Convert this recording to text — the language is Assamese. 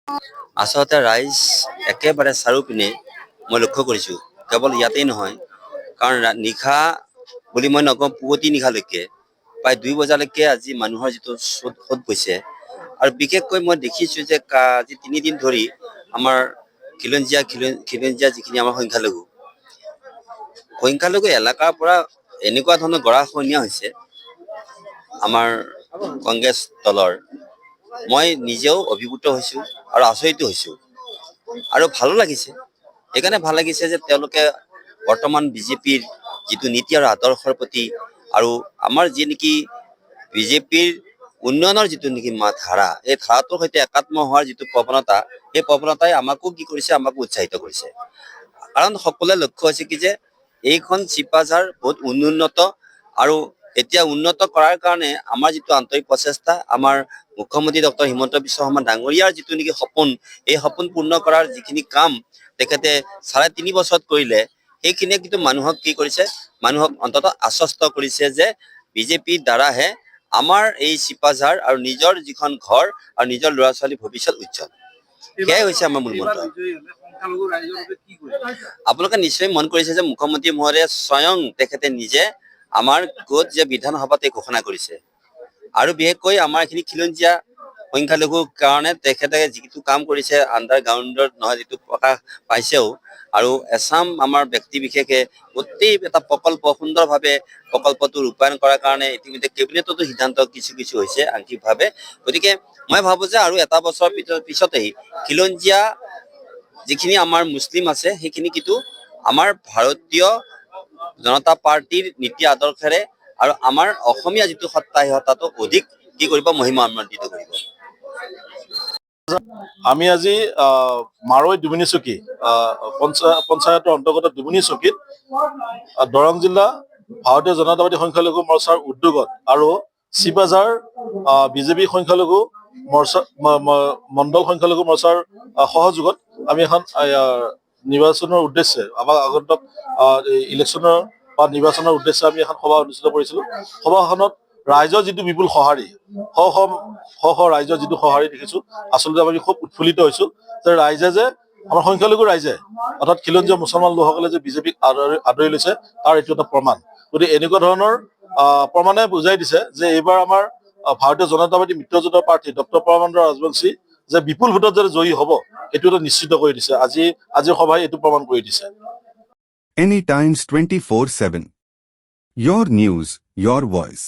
আচলতে ৰাইজ একেবাৰে চাৰিওপিনে মই লক্ষ্য কৰিছোঁ, কেৱল ইয়াতেই নহয়, কাৰণ নিশা বুলি মই নকওঁ, পুৱতি নিশালৈকে প্ৰায় 2 বজালৈকে আজি মানুহৰ যিটো সোঁত বৈছে। আৰু বিশেষকৈ মই দেখিছোঁ যে আজি 3 দিন ধৰি আমাৰ খিলঞ্জীয়া যিখিনি আমাৰ সংখ্যালঘু এলেকাৰ পৰা এনেকুৱা ধৰণৰ গৰাখহনীয়া হৈছে আমাৰ কংগ্ৰেছ দলৰ। মই নিজেও অভিভূত হৈছোঁ আৰু আচৰিত হৈছোঁ আৰু ভালো লাগিছে। সেইকাৰণে ভাল লাগিছে যে তেওঁলোকে বৰ্তমান বিজেপিৰ যিটো নীতি আৰু আদৰ্শৰ প্ৰতি আৰু আমাৰ যি নেকি বিজেপিৰ উন্নয়নৰ যিটো নেকি ধাৰা, এই ধাৰাটোৰ সৈতে একাত্ম হোৱাৰ যিটো প্ৰৱণতা, সেই প্ৰৱণতাই আমাকো কি কৰিছে, আমাকো উৎসাহিত কৰিছে। কাৰণ সকলোৱে লক্ষ্য হৈছে কি যে এইখন চিপাঝাৰ বহুত উন্নত আৰু এতিয়া উন্নত কৰাৰ কাৰণে আমাৰ যিটো আন্তৰিক প্ৰচেষ্টা, আমাৰ মুখ্যমন্ত্ৰী ডক্টৰ হিমন্ত বিশ্ব শৰ্মা ডাঙৰীয়াৰ যিটো নেকি সপোন, এই সপোন পূৰ্ণ কৰাৰ যিখিনি কাম তেখেতে 3.5 বছৰত কৰিলে, সেইখিনিয়ে কিন্তু মানুহক কি কৰিছে, মানুহক অন্ততঃ আশ্বস্ত কৰিছে যে বিজেপিৰ দ্বাৰাহে আমাৰ এই চিপাঝাৰ আৰু নিজৰ যিখন ঘৰ আৰু নিজৰ ল'ৰা ছোৱালীৰ ভৱিষ্যত উজ্জ্বল। সেয়াই হৈছে আমাৰ মূল মন্ত্ৰ। আপোনালোকে নিশ্চয় মন কৰিছে যে মুখ্যমন্ত্ৰী মহোদয়ে স্বয়ং তেখেতে নিজে আমাৰ ক'ত যে বিধানসভাতে ঘোষণা কৰিছে। আৰু বিশেষকৈ আমাৰ এইখিনি খিলঞ্জীয়া সংখ্যালঘুৰ কাৰণে তেখেতে যিটো কাম কৰিছে, আণ্ডাৰগ্ৰাউণ্ডত নহয় যিটো প্ৰকাশ পাইছেও, আৰু এছাম আমাৰ ব্যক্তি বিশেষে গোটেই এটা প্ৰকল্প সুন্দৰভাৱে প্ৰকল্পটো ৰূপায়ণ কৰাৰ কাৰণে ইতিমধ্যে কেবিনেটতো সিদ্ধান্ত কিছু হৈছে আংশিকভাৱে। গতিকে মই ভাবোঁ যে আৰু এটা বছৰৰ পিছতেই খিলঞ্জীয়া যিখিনি আমাৰ মুছলিম আছে, সেইখিনি কিন্তু আমাৰ ভাৰতীয় জনতা পাৰ্টিৰ নীতি আদৰ্শেৰে আৰু আমাৰ অসমীয়া যিটো সত্তা, সেই সত্তাটো অধিক কি কৰিব, মহিমান্বিত কৰিব। আমি আজি মাৰৈ দুবিনি চকী পঞ্চায়তৰ অন্তৰ্গত দুবিনি চকীত দৰং জিলা ভাৰতীয় জনতা পাৰ্টি সংখ্যালঘু মৰ্চাৰ উদ্যোগত আৰু চিপাঝাৰ বিজেপি সংখ্যালঘু মৰ্চা মণ্ডল সংখ্যালঘু মৰ্চাৰ সহযোগত আমি এখন নিৰ্বাচনৰ উদ্দেশ্যে, আমাৰ আগন্তুক ইলেকশ্যনৰ বা নিৰ্বাচনৰ উদ্দেশ্যে আমি এখন সভা অনুষ্ঠিত কৰিছিলোঁ। সভাখনত ৰাইজৰ যিটো বিপুল সঁহাৰি, শ ৰাইজৰ যিটো সঁহাৰি দেখিছোঁ, আচলতে আমি খুব উৎফুল্লিত হৈছোঁ যে ৰাইজে যে আমাৰ সংখ্যালঘু ৰাইজে অৰ্থাৎ খিলঞ্জীয়া মুছলমান লোকসকলে যে বিজেপিক আদৰি লৈছে, তাৰ এইটো এটা প্ৰমাণ। গতিকে এনেকুৱা ধৰণৰ প্ৰমাণে বুজাই দিছে যে এইবাৰ আমাৰ ভাৰতীয় জনতা পাৰ্টি মিত্ৰজোঁটৰ প্ৰাৰ্থী ডক্টৰ পৰমানন্দ ৰাজবংশী যে বিপুল ভোটত যে জয়ী হ'ব, এইটো এটা নিশ্চিত কৰি দিছে। আজিৰ সভাই এইটো প্ৰমাণ কৰি দিছে। Any Times 24/7. Your news, your voice.